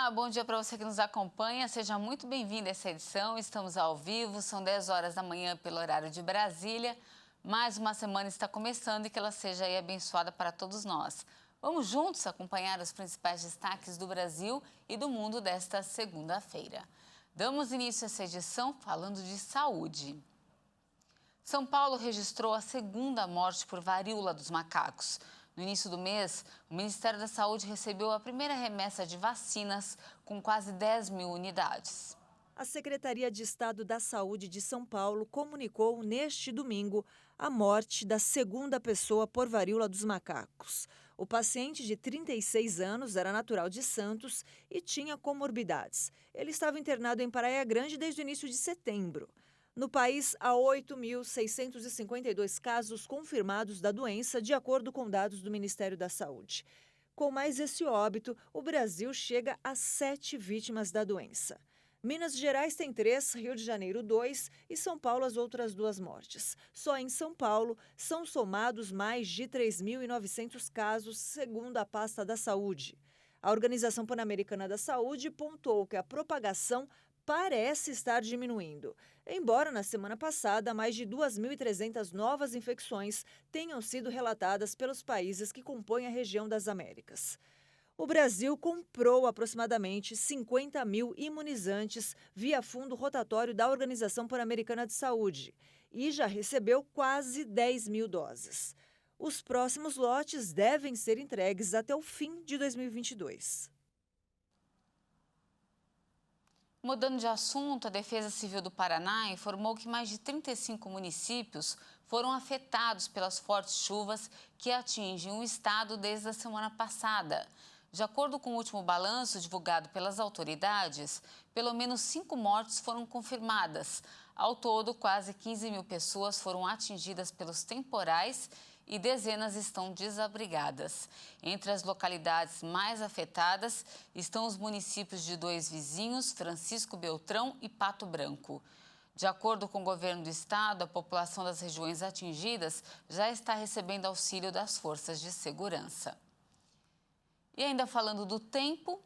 Olá, bom dia para você que nos acompanha. Seja muito bem-vindo a essa edição. Estamos ao vivo, são 10 horas da manhã pelo horário de Brasília. Mais uma semana está começando e que ela seja aí abençoada para todos nós. Vamos juntos acompanhar os principais destaques do Brasil e do mundo desta segunda-feira. Damos início a essa edição falando de saúde. São Paulo registrou a segunda morte por varíola dos macacos. No início do mês, o Ministério da Saúde recebeu a primeira remessa de vacinas com quase 10 mil unidades. A Secretaria de Estado da Saúde de São Paulo comunicou neste domingo a morte da segunda pessoa por varíola dos macacos. O paciente de 36 anos era natural de Santos e tinha comorbidades. Ele estava internado em Praia Grande desde o início de setembro. No país, há 8.652 casos confirmados da doença, de acordo com dados do Ministério da Saúde. Com mais esse óbito, o Brasil chega a 7 vítimas da doença. Minas Gerais tem 3, Rio de Janeiro 2 e São Paulo as outras 2 mortes. Só em São Paulo são somados mais de 3.900 casos, segundo a pasta da Saúde. A Organização Pan-Americana da Saúde pontuou que a propagação parece estar diminuindo, embora na semana passada mais de 2.300 novas infecções tenham sido relatadas pelos países que compõem a região das Américas. O Brasil comprou aproximadamente 50 mil imunizantes via fundo rotatório da Organização Pan-Americana de Saúde e já recebeu quase 10 mil doses. Os próximos lotes devem ser entregues até o fim de 2022. Mudando de assunto, a Defesa Civil do Paraná informou que mais de 35 municípios foram afetados pelas fortes chuvas que atingem o estado desde a semana passada. De acordo com o último balanço divulgado pelas autoridades, pelo menos 5 mortes foram confirmadas. Ao todo, quase 15 mil pessoas foram atingidas pelos temporais e dezenas estão desabrigadas. Entre as localidades mais afetadas estão os municípios de 2 vizinhos, Francisco Beltrão e Pato Branco. De acordo com o governo do estado, a população das regiões atingidas já está recebendo auxílio das forças de segurança. E ainda falando do tempo,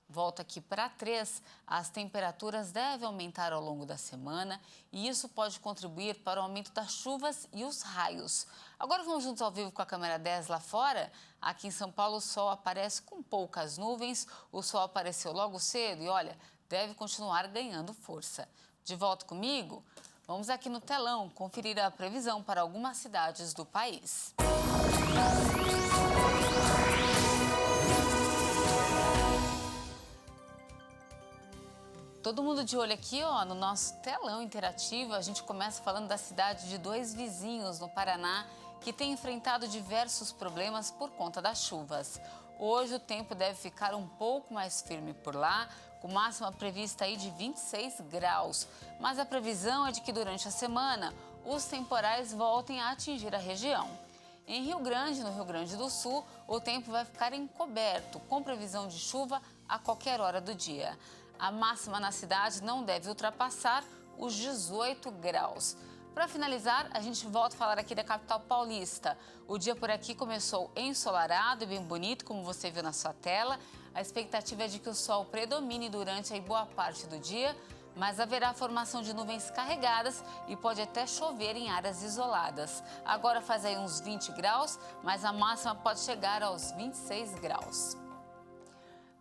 volta aqui para 3, as temperaturas devem aumentar ao longo da semana e isso pode contribuir para o aumento das chuvas e os raios. Agora vamos juntos ao vivo com a câmera 10 lá fora. Aqui em São Paulo o sol aparece com poucas nuvens, o sol apareceu logo cedo e olha, deve continuar ganhando força. De volta comigo, vamos aqui no telão conferir a previsão para algumas cidades do país. Todo mundo de olho aqui, ó, no nosso telão interativo. A gente começa falando da cidade de 2 vizinhos no Paraná que tem enfrentado diversos problemas por conta das chuvas. Hoje o tempo deve ficar um pouco mais firme por lá, com máxima prevista aí de 26 graus. Mas a previsão é de que durante a semana os temporais voltem a atingir a região. Em Rio Grande, no Rio Grande do Sul, o tempo vai ficar encoberto, com previsão de chuva a qualquer hora do dia. A máxima na cidade não deve ultrapassar os 18 graus. Para finalizar, a gente volta a falar aqui da capital paulista. O dia por aqui começou ensolarado e bem bonito, como você viu na sua tela. A expectativa é de que o sol predomine durante a boa parte do dia, mas haverá formação de nuvens carregadas e pode até chover em áreas isoladas. Agora faz aí uns 20 graus, mas a máxima pode chegar aos 26 graus.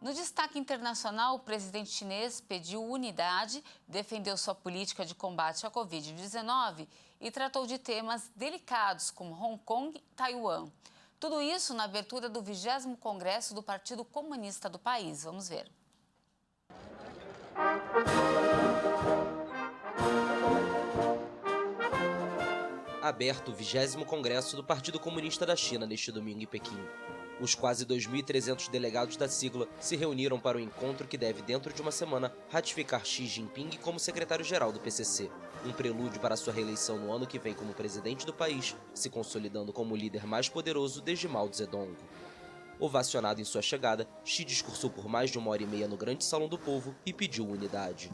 No destaque internacional, o presidente chinês pediu unidade, defendeu sua política de combate à Covid-19 e tratou de temas delicados como Hong Kong e Taiwan. Tudo isso na abertura do 20º Congresso do Partido Comunista do país. Vamos ver. Aberto o 20º Congresso do Partido Comunista da China neste domingo em Pequim. Os quase 2.300 delegados da sigla se reuniram para o encontro que deve, dentro de uma semana, ratificar Xi Jinping como secretário-geral do PCC, um prelúdio para sua reeleição no ano que vem como presidente do país, se consolidando como o líder mais poderoso desde Mao Zedong. Ovacionado em sua chegada, Xi discursou por mais de 1h30 no Grande Salão do Povo e pediu unidade.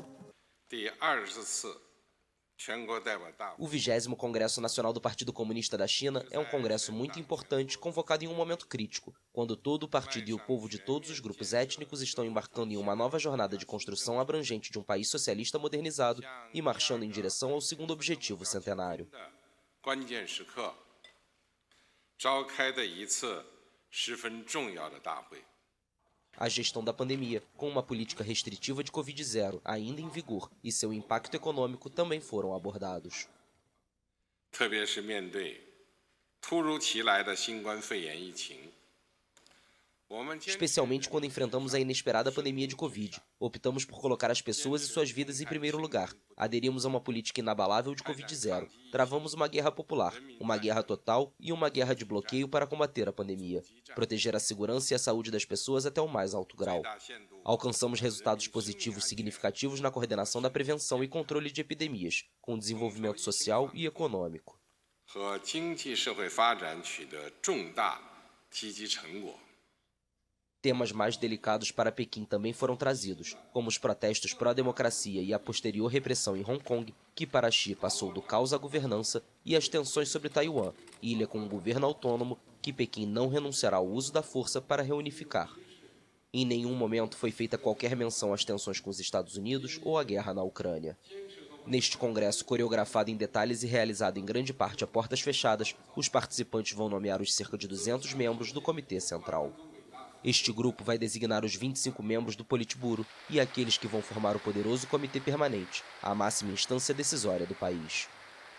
O 20º Congresso Nacional do Partido Comunista da China é um congresso muito importante, convocado em um momento crítico, quando todo o partido e o povo de todos os grupos étnicos estão embarcando em uma nova jornada de construção abrangente de um país socialista modernizado e marchando em direção ao segundo objetivo centenário. A gestão da pandemia, com uma política restritiva de Covid-0 ainda em vigor e seu impacto econômico também foram abordados. Especialmente quando enfrentamos a inesperada pandemia de Covid. Optamos por colocar as pessoas e suas vidas em primeiro lugar. Aderimos a uma política inabalável de Covid-0. Travamos uma guerra popular, uma guerra total e uma guerra de bloqueio para combater a pandemia. Proteger a segurança e a saúde das pessoas até o mais alto grau. Alcançamos resultados positivos significativos na coordenação da prevenção e controle de epidemias, com desenvolvimento social e econômico. Temas mais delicados para Pequim também foram trazidos, como os protestos pró-democracia e a posterior repressão em Hong Kong, que para Xi passou do caos à governança, e as tensões sobre Taiwan, ilha com um governo autônomo que Pequim não renunciará ao uso da força para reunificar. Em nenhum momento foi feita qualquer menção às tensões com os Estados Unidos ou à guerra na Ucrânia. Neste congresso, coreografado em detalhes e realizado em grande parte a portas fechadas, os participantes vão nomear os cerca de 200 membros do Comitê Central. Este grupo vai designar os 25 membros do Politburo e aqueles que vão formar o poderoso Comitê Permanente, a máxima instância decisória do país.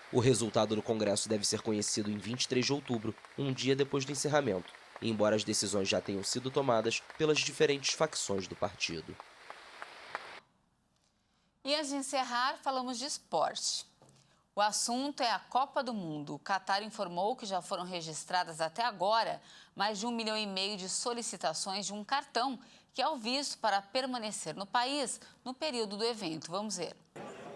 O resultado do Congresso deve ser conhecido em 23 de outubro, um dia depois do encerramento, embora as decisões já tenham sido tomadas pelas diferentes facções do partido. E antes de encerrar, falamos de esporte. O assunto é a Copa do Mundo. O Catar informou que já foram registradas até agora mais de 1,5 milhão de solicitações de um cartão, que é o visto para permanecer no país no período do evento. Vamos ver.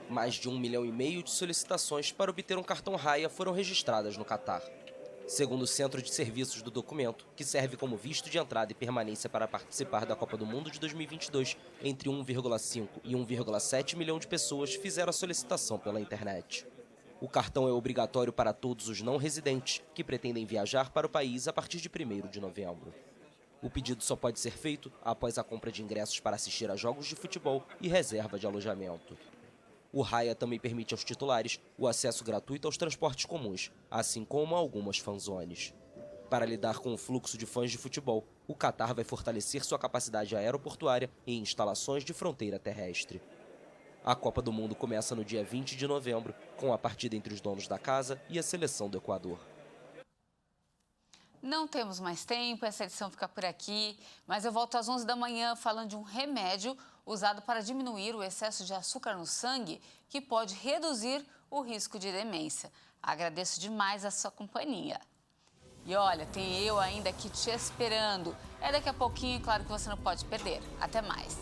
Mais de 1,5 milhão de solicitações para obter um cartão Raia foram registradas no Catar. Segundo o Centro de Serviços do documento, que serve como visto de entrada e permanência para participar da Copa do Mundo de 2022, entre 1,5 e 1,7 milhão de pessoas fizeram a solicitação pela internet. O cartão é obrigatório para todos os não residentes que pretendem viajar para o país a partir de 1º de novembro. O pedido só pode ser feito após a compra de ingressos para assistir a jogos de futebol e reserva de alojamento. O Raia também permite aos titulares o acesso gratuito aos transportes comuns, assim como a algumas fanzones. Para lidar com o fluxo de fãs de futebol, o Catar vai fortalecer sua capacidade aeroportuária e instalações de fronteira terrestre. A Copa do Mundo começa no dia 20 de novembro, com a partida entre os donos da casa e a seleção do Equador. Não temos mais tempo, essa edição fica por aqui, mas eu volto às 11 da manhã falando de um remédio usado para diminuir o excesso de açúcar no sangue, que pode reduzir o risco de demência. Agradeço demais a sua companhia. E olha, tem eu ainda aqui te esperando. É daqui a pouquinho, claro que você não pode perder. Até mais.